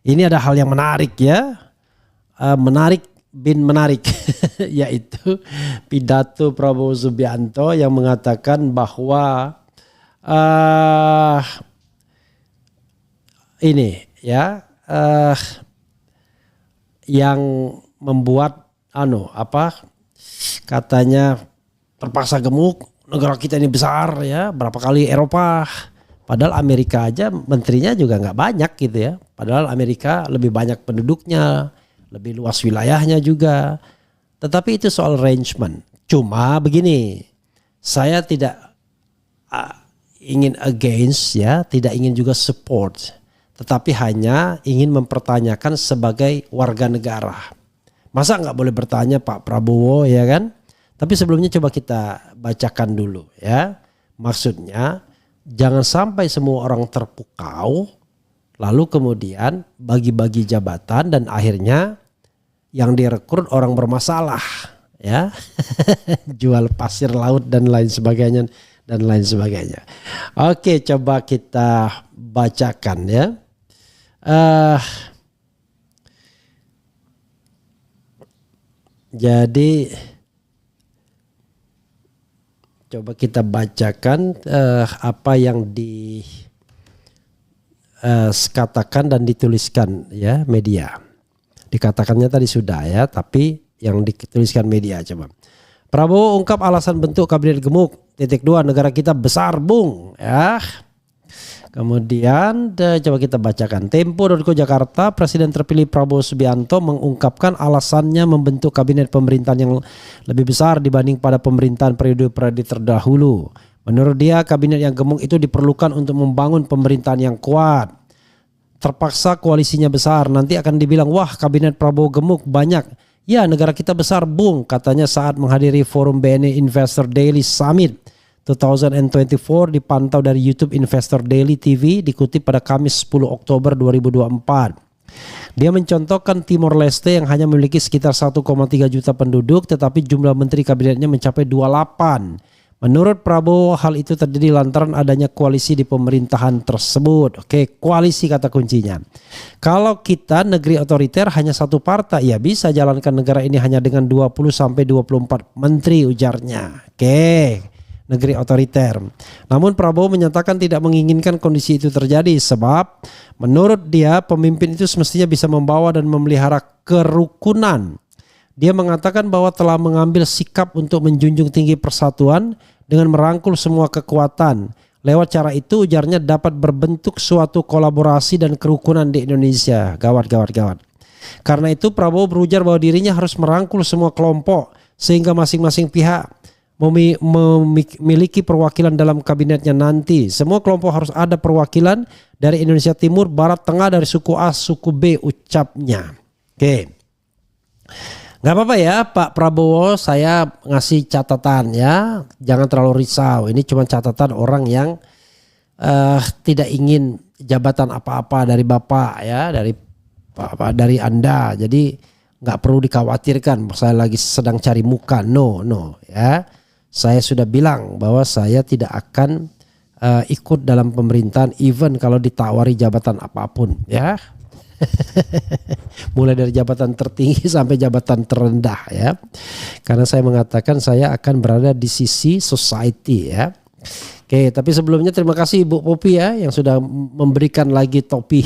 ini ada hal yang menarik ya, menarik yaitu pidato Prabowo Subianto yang mengatakan bahwa ini ya yang membuat katanya terpaksa gemuk, negara kita ini besar ya, berapa kali Eropa. Padahal Amerika aja menterinya juga nggak banyak gitu ya. Padahal Amerika lebih banyak penduduknya, lebih luas wilayahnya juga. Tetapi itu soal arrangement. Cuma begini, saya tidak ingin against ya, tidak ingin juga support. Tetapi hanya ingin mempertanyakan sebagai warga negara. Masa nggak boleh bertanya Pak Prabowo ya kan? Tapi sebelumnya coba kita bacakan dulu ya. Maksudnya jangan sampai semua orang terpukau lalu kemudian bagi-bagi jabatan dan akhirnya yang direkrut orang bermasalah ya. Jual pasir laut dan lain sebagainya Oke, coba kita bacakan ya. Jadi coba kita bacakan apa yang dikatakan dan dituliskan ya media. Dikatakannya tadi sudah ya, tapi yang dituliskan media coba. Prabowo ungkap alasan bentuk kabinet gemuk. .2 negara kita besar bung ya. Kemudian coba kita bacakan. Tempo.co Jakarta, Presiden terpilih Prabowo Subianto mengungkapkan alasannya membentuk kabinet pemerintahan yang lebih besar dibanding pada pemerintahan periode terdahulu. Menurut dia kabinet yang gemuk itu diperlukan untuk membangun pemerintahan yang kuat. Terpaksa koalisinya besar, nanti akan dibilang wah kabinet Prabowo gemuk banyak. Ya negara kita besar bung, katanya saat menghadiri forum BNI Investor Daily Summit 2024 dipantau dari YouTube Investor Daily TV dikutip pada Kamis 10 Oktober 2024. Dia mencontohkan Timor Leste yang hanya memiliki sekitar 1,3 juta penduduk tetapi jumlah menteri kabinetnya mencapai 28. Menurut Prabowo hal itu terjadi lantaran adanya koalisi di pemerintahan tersebut. Oke, koalisi kata kuncinya. Kalau kita negeri otoriter hanya satu partai ya bisa jalankan negara ini hanya dengan 20 sampai 24 menteri ujarnya. Oke. Negeri otoriter. Namun Prabowo menyatakan tidak menginginkan kondisi itu terjadi sebab menurut dia pemimpin itu semestinya bisa membawa dan memelihara kerukunan. Dia mengatakan bahwa telah mengambil sikap untuk menjunjung tinggi persatuan dengan merangkul semua kekuatan. Lewat cara itu ujarnya dapat berbentuk suatu kolaborasi dan kerukunan di Indonesia. Gawat. Karena itu Prabowo berujar bahwa dirinya harus merangkul semua kelompok sehingga masing-masing pihak memiliki perwakilan dalam kabinetnya nanti. Semua kelompok harus ada perwakilan dari Indonesia Timur, Barat, Tengah, dari suku A, suku B ucapnya. Oke. Gak apa-apa ya Pak Prabowo, saya ngasih catatan ya. Jangan terlalu risau. Ini cuma catatan orang yang tidak ingin jabatan apa-apa dari Bapak ya, dari Anda. Jadi gak perlu dikhawatirkan saya lagi sedang cari muka. No ya. Saya sudah bilang bahwa saya tidak akan ikut dalam pemerintahan even kalau ditawari jabatan apapun ya. Mulai dari jabatan tertinggi sampai jabatan terendah ya. Karena saya mengatakan saya akan berada di sisi society ya. Oke, tapi sebelumnya terima kasih Ibu Popi ya yang sudah memberikan lagi topi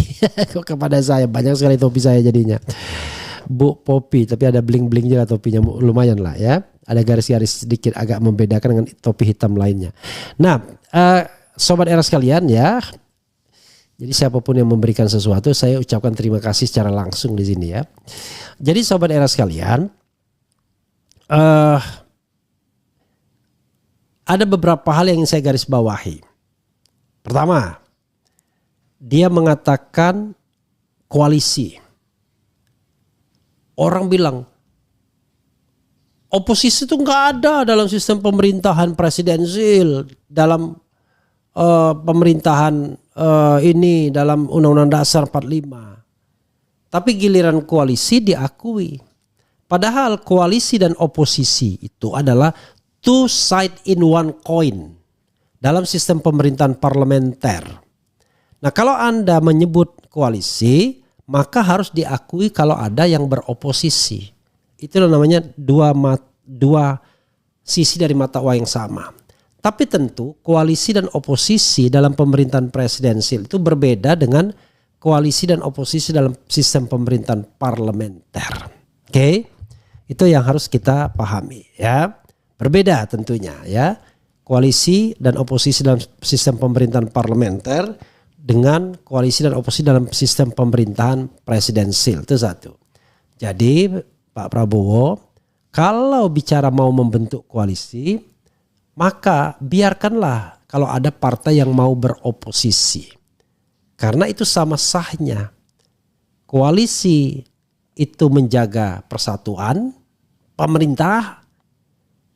kepada saya. Banyak sekali topi saya jadinya. Bu Popi, tapi ada bling-bling juga topinya, lumayan lah ya. Ada garis-garis sedikit agak membedakan dengan topi hitam lainnya. Nah, Sobat Era sekalian ya. Jadi siapapun yang memberikan sesuatu saya ucapkan terima kasih secara langsung di sini ya. Jadi Sobat Era sekalian, ada beberapa hal yang ingin saya garis bawahi. Pertama, dia mengatakan koalisi. Orang bilang oposisi itu nggak ada dalam sistem pemerintahan presidensil, dalam pemerintahan ini dalam Undang-Undang Dasar 45. Tapi giliran koalisi diakui. Padahal koalisi dan oposisi itu adalah two side in one coin dalam sistem pemerintahan parlementer. Nah, kalau Anda menyebut koalisi, maka harus diakui kalau ada yang beroposisi. Itulah namanya dua sisi dari mata uang yang sama. Tapi tentu koalisi dan oposisi dalam pemerintahan presidensial itu berbeda dengan koalisi dan oposisi dalam sistem pemerintahan parlementer. Oke? Itu yang harus kita pahami ya. Berbeda tentunya ya. Koalisi dan oposisi dalam sistem pemerintahan parlementer dengan koalisi dan oposisi dalam sistem pemerintahan presidensial. Itu satu. Jadi Pak Prabowo kalau bicara mau membentuk koalisi, maka biarkanlah kalau ada partai yang mau beroposisi. Karena itu sama sahnya. Koalisi itu menjaga persatuan pemerintah,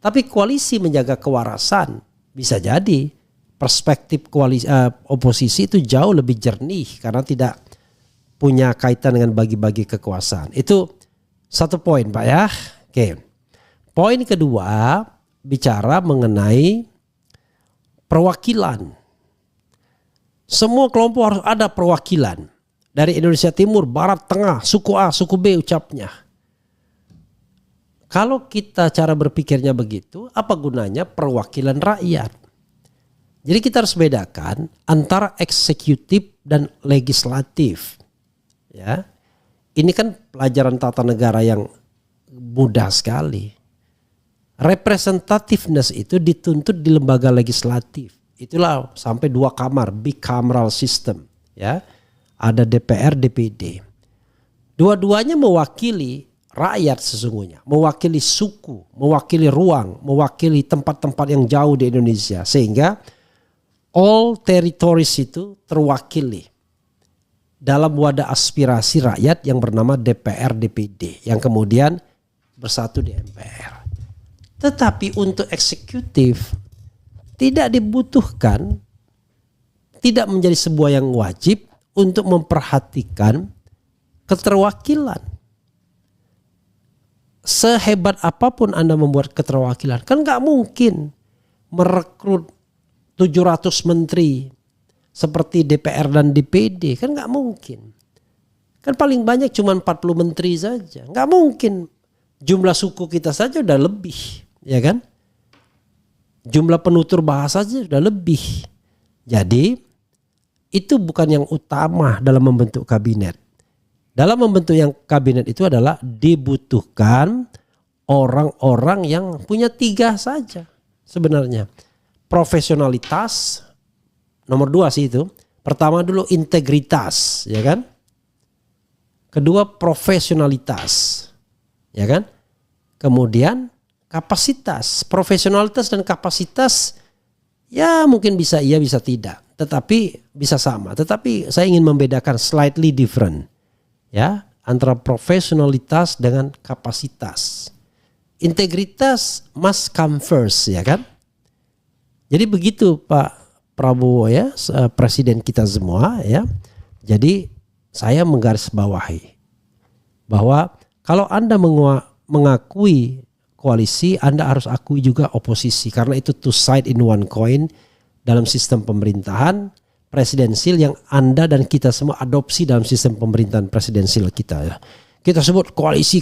tapi koalisi menjaga kewarasan. Bisa jadi perspektif oposisi itu jauh lebih jernih karena tidak punya kaitan dengan bagi-bagi kekuasaan. Itu satu poin Pak ya. Oke. Poin kedua bicara mengenai perwakilan. Semua kelompok harus ada perwakilan. Dari Indonesia Timur, Barat, Tengah, suku A, suku B ucapnya. Kalau kita cara berpikirnya begitu, apa gunanya perwakilan rakyat? Jadi kita harus bedakan antara eksekutif dan legislatif. Ya. Ini kan pelajaran tata negara yang mudah sekali. Representativeness itu dituntut di lembaga legislatif. Itulah sampai 2 kamar, bicameral system. Ya. Ada DPR, DPD. Dua-duanya mewakili rakyat sesungguhnya. Mewakili suku, mewakili ruang, mewakili tempat-tempat yang jauh di Indonesia. Sehingga all territories itu terwakili dalam wadah aspirasi rakyat yang bernama DPR, DPD. Yang kemudian bersatu di MPR. Tetapi untuk eksekutif tidak dibutuhkan, tidak menjadi sebuah yang wajib untuk memperhatikan keterwakilan. Sehebat apapun Anda membuat keterwakilan, kan gak mungkin merekrut 700 menteri seperti DPR dan DPD, kan gak mungkin. Kan paling banyak cuma 40 menteri saja. Gak mungkin. Jumlah suku kita saja udah lebih, ya kan? Jumlah penutur bahasa saja sudah lebih. Jadi itu bukan yang utama dalam membentuk kabinet. Dalam membentuk yang kabinet itu adalah dibutuhkan orang-orang yang punya 3 saja sebenarnya. Profesionalitas, nomor 2 sih itu. Pertama dulu integritas, ya kan? Kedua profesionalitas, ya kan? Kemudian kapasitas. Profesionalitas dan kapasitas ya mungkin bisa iya bisa tidak. Tetapi bisa sama. Tetapi saya ingin membedakan slightly different. Ya, antara profesionalitas dengan kapasitas. Integritas must come first, ya kan? Jadi begitu Pak Prabowo ya, presiden kita semua ya. Jadi saya menggarisbawahi bahwa kalau Anda mengakui koalisi, Anda harus akui juga oposisi. Karena itu two side in one coin. Dalam sistem pemerintahan presidensil yang Anda dan kita semua adopsi dalam sistem pemerintahan presidensil kita ya. Kita sebut koalisi,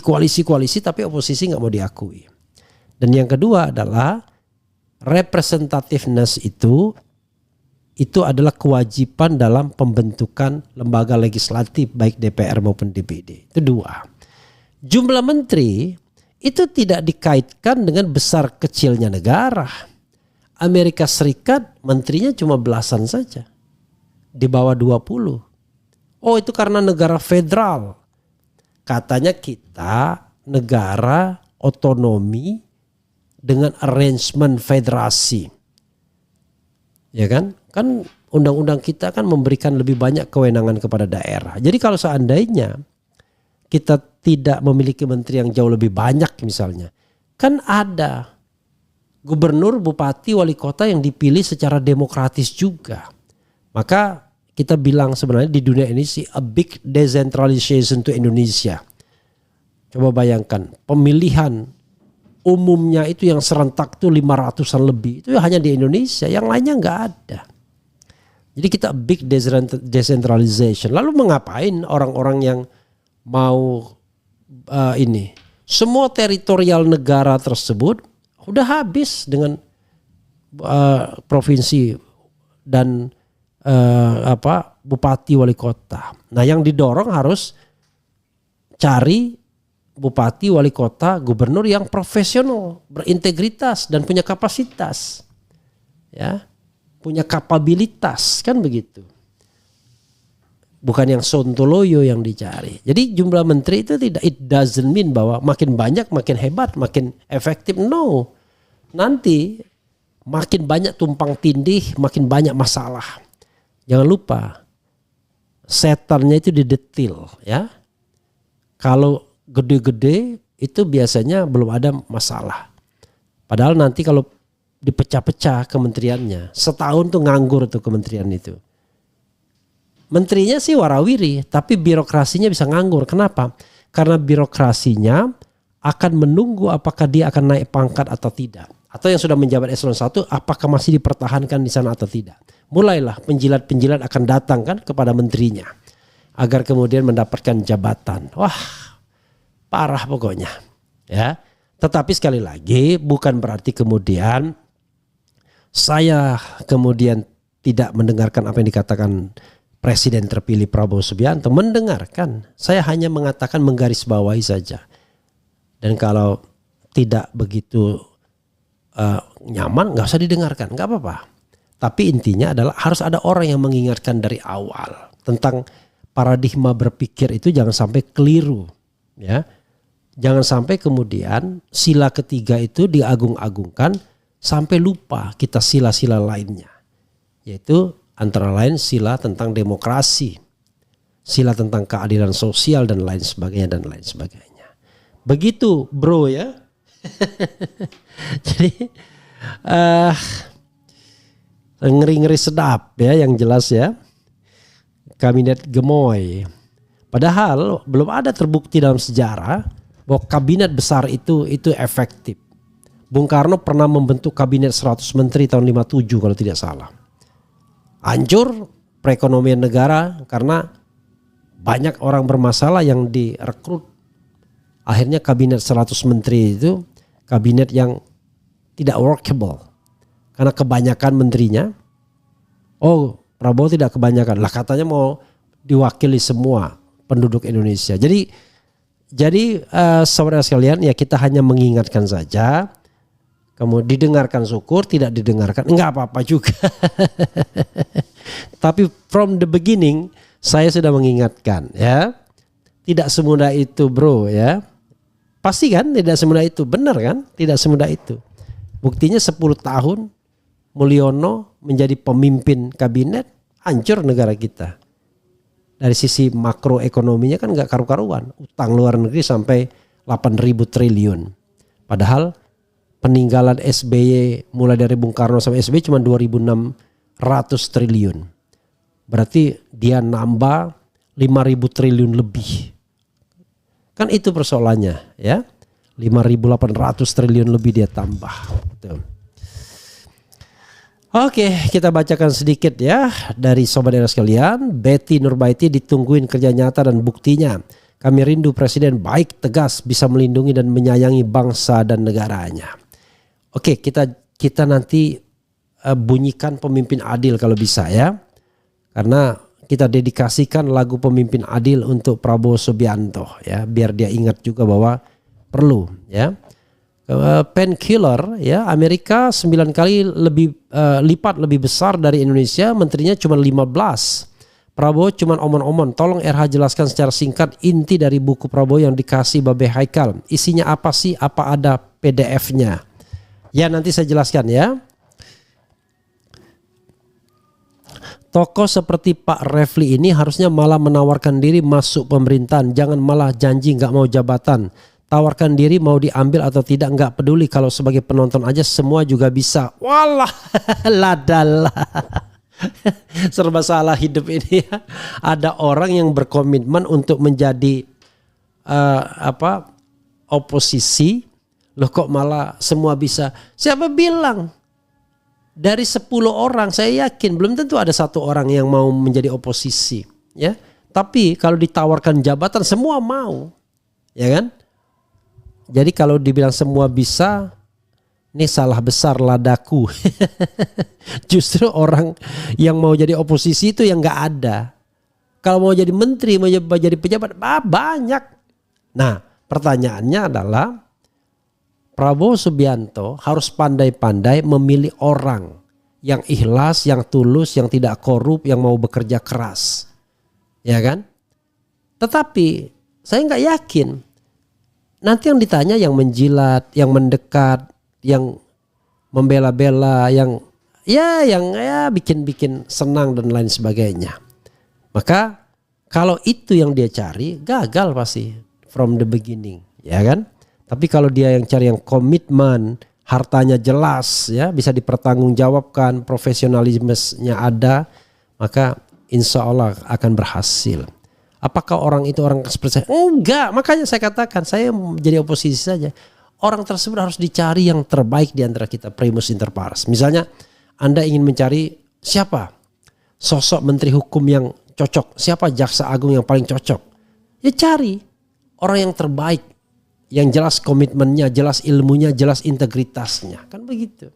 tapi oposisi nggak mau diakui. Dan yang kedua adalah representativeness itu adalah kewajiban dalam pembentukan lembaga legislatif baik DPR maupun DPD. Itu 2. Jumlah menteri itu tidak dikaitkan dengan besar kecilnya negara. Amerika Serikat menterinya cuma belasan saja. Di bawah 20. Oh itu karena negara federal. Katanya kita negara otonomi dengan arrangement federasi. Ya kan? Kan undang-undang kita kan memberikan lebih banyak kewenangan kepada daerah. Jadi kalau seandainya kita tidak memiliki menteri yang jauh lebih banyak misalnya. Kan ada gubernur, bupati, wali kota yang dipilih secara demokratis juga. Maka kita bilang sebenarnya di dunia ini sih a big decentralization to Indonesia. Coba bayangkan pemilihan umumnya itu yang serentak tuh 500-an lebih. Itu hanya di Indonesia, yang lainnya nggak ada. Jadi kita big decentralization. Lalu mengapain orang-orang yang mau ini? Semua teritorial negara tersebut udah habis dengan provinsi dan bupati wali kota. Nah, yang didorong harus cari bupati wali kota gubernur yang profesional, berintegritas dan punya kapasitas, ya, punya kapabilitas, kan begitu. Bukan yang sontoloyo yang dicari. Jadi jumlah menteri itu tidak, it doesn't mean bahwa makin banyak makin hebat, makin efektif. No. Nanti makin banyak tumpang tindih, makin banyak masalah. Jangan lupa setannya itu di detail, ya. Kalau gede-gede itu biasanya belum ada masalah. Padahal nanti kalau dipecah-pecah kementeriannya, setahun tuh nganggur tuh kementerian itu. Menterinya sih warawiri, tapi birokrasinya bisa nganggur. Kenapa? Karena birokrasinya akan menunggu apakah dia akan naik pangkat atau tidak. Atau yang sudah menjabat eselon 1 apakah masih dipertahankan di sana atau tidak. Mulailah penjilat-penjilat akan datang kan kepada menterinya. Agar kemudian mendapatkan jabatan. Wah, parah pokoknya. Ya. Tetapi sekali lagi bukan berarti kemudian saya kemudian tidak mendengarkan apa yang dikatakan Presiden terpilih Prabowo Subianto. Mendengarkan. Saya hanya mengatakan menggarisbawahi saja. Dan kalau tidak begitu nyaman, nggak usah didengarkan, nggak apa-apa. Tapi intinya adalah harus ada orang yang mengingatkan dari awal tentang paradigma berpikir itu jangan sampai keliru, ya. Jangan sampai kemudian sila ketiga itu diagung-agungkan sampai lupa kita sila-sila lainnya, yaitu antara lain sila tentang demokrasi, sila tentang keadilan sosial dan lain sebagainya dan lain sebagainya. Begitu, bro, ya. Jadi ngeri-ngeri sedap ya, yang jelas ya. Kabinet gemoy. Padahal belum ada terbukti dalam sejarah bahwa kabinet besar itu efektif. Bung Karno pernah membentuk kabinet 100 menteri tahun 57 kalau tidak salah. Hancur perekonomian negara karena banyak orang bermasalah yang direkrut. Akhirnya kabinet 100 menteri itu kabinet yang tidak workable. Karena kebanyakan menterinya, Prabowo tidak kebanyakan. Lah katanya mau diwakili semua penduduk Indonesia. Jadi saudara sekalian, ya kita hanya mengingatkan saja. Kemudian didengarkan syukur, tidak didengarkan enggak apa-apa juga. Tapi from the beginning saya sudah mengingatkan, ya. Tidak semudah itu, bro, ya. Pasti kan tidak semudah itu, benar kan? Tidak semudah itu. Buktinya 10 tahun Mulyono menjadi pemimpin kabinet, hancur negara kita. Dari sisi makroekonominya kan gak karu-karuan. Utang luar negeri sampai 8.000 triliun. Padahal peninggalan SBY mulai dari Bung Karno sampai SBY cuma 2.600 triliun. Berarti dia nambah 5.000 triliun lebih. Kan itu persoalannya, ya. 5.800 triliun lebih dia tambah. Tuh. Oke, kita bacakan sedikit ya dari sobat era sekalian. Betty Nurbaiti ditungguin kerja nyata dan buktinya. Kami rindu presiden baik, tegas, bisa melindungi dan menyayangi bangsa dan negaranya. Oke, kita nanti bunyikan pemimpin adil kalau bisa ya. Karena kita dedikasikan lagu pemimpin adil untuk Prabowo Subianto ya, biar dia ingat juga bahwa perlu ya. Painkiller ya, Amerika 9 kali lipat lebih besar dari Indonesia, menterinya cuma 15. Prabowo cuma omon-omon. Tolong RH jelaskan secara singkat inti dari buku Prabowo yang dikasih Babe Haikal. Isinya apa sih? Apa ada PDF-nya? Ya nanti saya jelaskan ya. Tokoh seperti Pak Refli ini harusnya malah menawarkan diri masuk pemerintahan. Jangan malah janji nggak mau jabatan. Tawarkan diri mau diambil atau tidak, nggak peduli. Kalau sebagai penonton aja semua juga bisa. Walah, ladalah. Serba salah hidup ini ya. Ada orang yang berkomitmen untuk menjadi oposisi. Loh kok malah semua bisa? Siapa bilang? Dari 10 orang saya yakin belum tentu ada satu orang yang mau menjadi oposisi, ya. Tapi kalau ditawarkan jabatan semua mau, ya kan? Jadi kalau dibilang semua bisa, ini salah besar ladaku. Justru orang yang mau jadi oposisi itu yang nggak ada. Kalau mau jadi menteri, mau jadi pejabat, banyak. Nah, pertanyaannya adalah Prabowo Subianto harus pandai-pandai memilih orang yang ikhlas, yang tulus, yang tidak korup, yang mau bekerja keras. Ya kan? Tetapi saya nggak yakin. Nanti yang ditanya yang menjilat, yang mendekat, yang membela-bela, yang bikin-bikin senang dan lain sebagainya. Maka kalau itu yang dia cari, gagal pasti from the beginning, ya kan? Tapi kalau dia yang cari yang komitmen, hartanya jelas, ya bisa dipertanggungjawabkan, profesionalismenya ada, maka insya Allah akan berhasil. Apakah orang itu orang seperti saya? Enggak, makanya saya katakan saya menjadi oposisi saja. Orang tersebut harus dicari yang terbaik di antara kita, primus inter pares. Misalnya Anda ingin mencari siapa sosok menteri hukum yang cocok, siapa jaksa agung yang paling cocok, ya cari orang yang terbaik, yang jelas komitmennya, jelas ilmunya, jelas integritasnya. Kan begitu.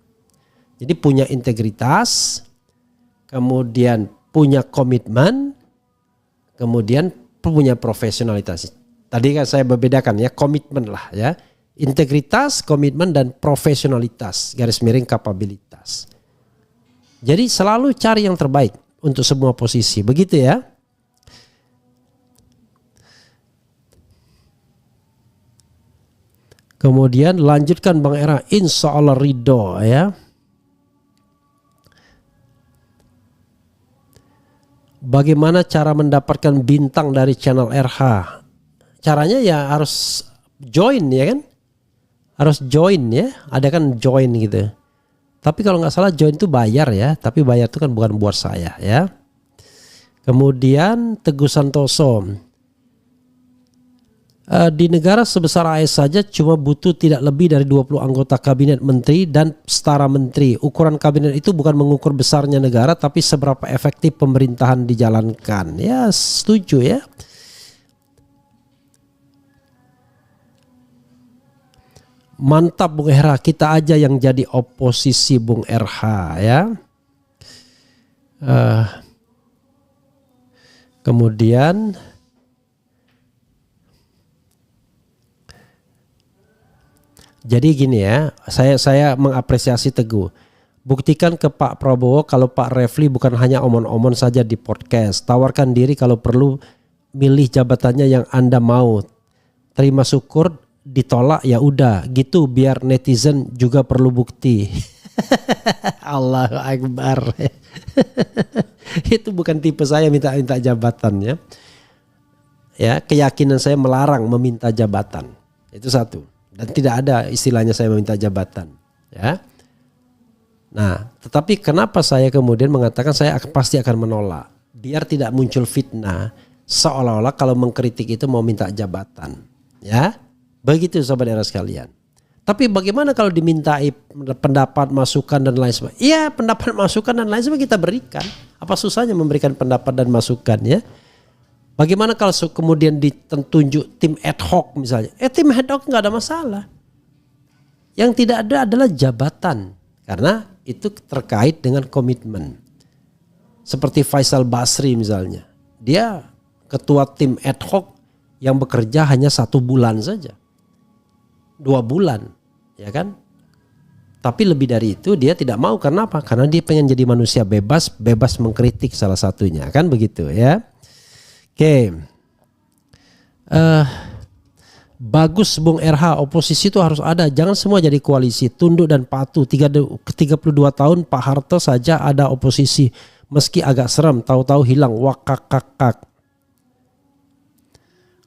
Jadi punya integritas, kemudian punya komitmen, kemudian punya profesionalitas. Tadi kan saya membedakan ya, komitmen lah ya. Integritas, komitmen, dan profesionalitas, garis miring kapabilitas. Jadi selalu cari yang terbaik untuk semua posisi. Begitu ya. Kemudian lanjutkan Bang Era, insya Allah ridho ya. Bagaimana cara mendapatkan bintang dari channel RH? Caranya ya harus join ya kan? Harus join ya, ada kan join gitu. Tapi kalau nggak salah join itu bayar ya, tapi bayar itu kan bukan buat saya ya. Kemudian Teguh Santoso. Di negara sebesar AS saja cuma butuh tidak lebih dari 20 anggota kabinet menteri dan setara menteri. Ukuran kabinet itu bukan mengukur besarnya negara tapi seberapa efektif pemerintahan dijalankan. Ya setuju ya. Mantap Bung RH, kita aja yang jadi oposisi Bung RH ya. Kemudian jadi gini ya, saya mengapresiasi Teguh. Buktikan ke Pak Prabowo kalau Pak Refli bukan hanya omon-omon saja di podcast. Tawarkan diri kalau perlu, milih jabatannya yang Anda mau. Terima syukur, ditolak ya udah gitu, biar netizen juga perlu bukti. Allahu Akbar. Itu bukan tipe saya minta jabatan ya. Ya, keyakinan saya melarang meminta jabatan. Itu satu. Dan tidak ada istilahnya saya meminta jabatan, ya. Nah, tetapi kenapa saya kemudian mengatakan saya pasti akan menolak, biar tidak muncul fitnah seolah-olah kalau mengkritik itu mau minta jabatan, ya. Begitu sobat era sekalian. Tapi bagaimana kalau dimintai pendapat, masukan dan lain sebagainya? Iya, pendapat, masukan dan lain sebagainya kita berikan. Apa susahnya memberikan pendapat dan masukan ya? Bagaimana kalau kemudian ditunjuk tim ad hoc misalnya? Tim ad hoc nggak ada masalah. Yang tidak ada adalah jabatan. Karena itu terkait dengan komitmen. Seperti Faisal Basri misalnya. Dia ketua tim ad hoc yang bekerja hanya 1 bulan saja. 2 bulan. Ya kan? Tapi lebih dari itu dia tidak mau. Karena apa? Karena dia pengen jadi manusia bebas. Bebas mengkritik salah satunya. Kan begitu ya. Oke, bagus Bung RH, oposisi itu harus ada, jangan semua jadi koalisi, tunduk dan patuh. 32 tahun Pak Harto saja ada oposisi, meski agak serem, tahu-tahu hilang, wakakakak.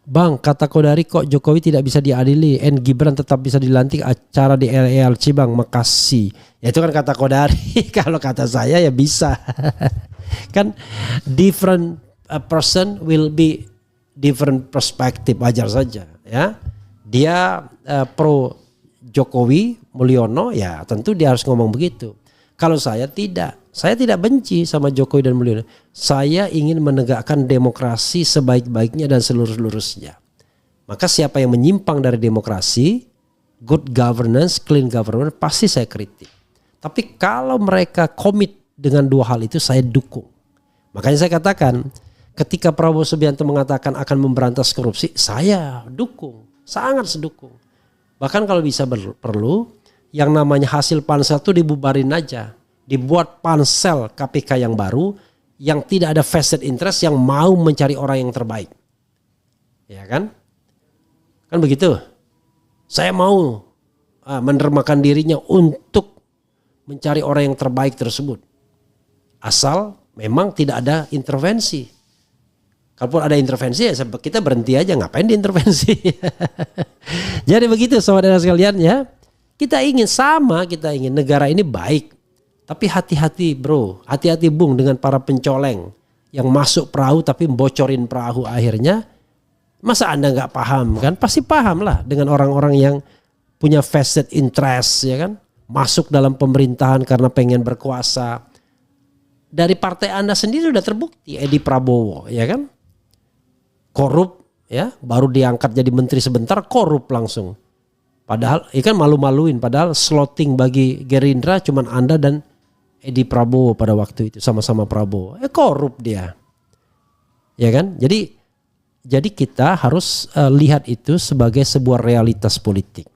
Bang, kata Kodari kok Jokowi tidak bisa diadili, Gibran tetap bisa dilantik acara di LLC Bang, makasih. Ya itu kan kata Kodari, kalau kata saya ya bisa. Kan different a person will be different perspective, wajar saja ya. Dia pro Jokowi Mulyono ya tentu dia harus ngomong begitu. Kalau saya tidak. Saya tidak benci sama Jokowi dan beliau. Saya ingin menegakkan demokrasi sebaik-baiknya dan seluruh-luruhnya. Maka siapa yang menyimpang dari demokrasi, good governance, clean government, pasti saya kritik. Tapi kalau mereka komit dengan dua hal itu, saya dukung. Makanya saya katakan, ketika Prabowo Subianto mengatakan akan memberantas korupsi, saya dukung, sangat sedukung. Bahkan kalau bisa perlu, yang namanya hasil pansel itu dibubarin aja. Dibuat pansel KPK yang baru, yang tidak ada vested interest, yang mau mencari orang yang terbaik. Ya kan? Kan begitu. Saya mau mendermakan dirinya untuk mencari orang yang terbaik tersebut. Asal memang tidak ada intervensi. Kalaupun ada intervensi ya kita berhenti aja, ngapain diintervensi. Jadi begitu saudara sekalian ya. Kita ingin negara ini baik. Tapi hati-hati bro, hati-hati bung dengan para pencoleng yang masuk perahu tapi bocorin perahu akhirnya. Masa Anda nggak paham kan? Pasti paham lah dengan orang-orang yang punya vested interest ya kan. Masuk dalam pemerintahan karena pengen berkuasa. Dari partai Anda sendiri sudah terbukti Edi Prabowo ya kan. Korup ya, baru diangkat jadi menteri sebentar korup langsung. Padahal ikan malu-maluin, padahal slotting bagi Gerindra cuman Anda dan Edi Prabowo pada waktu itu sama-sama Prabowo. Korup dia. Ya kan? Jadi kita harus lihat itu sebagai sebuah realitas politik.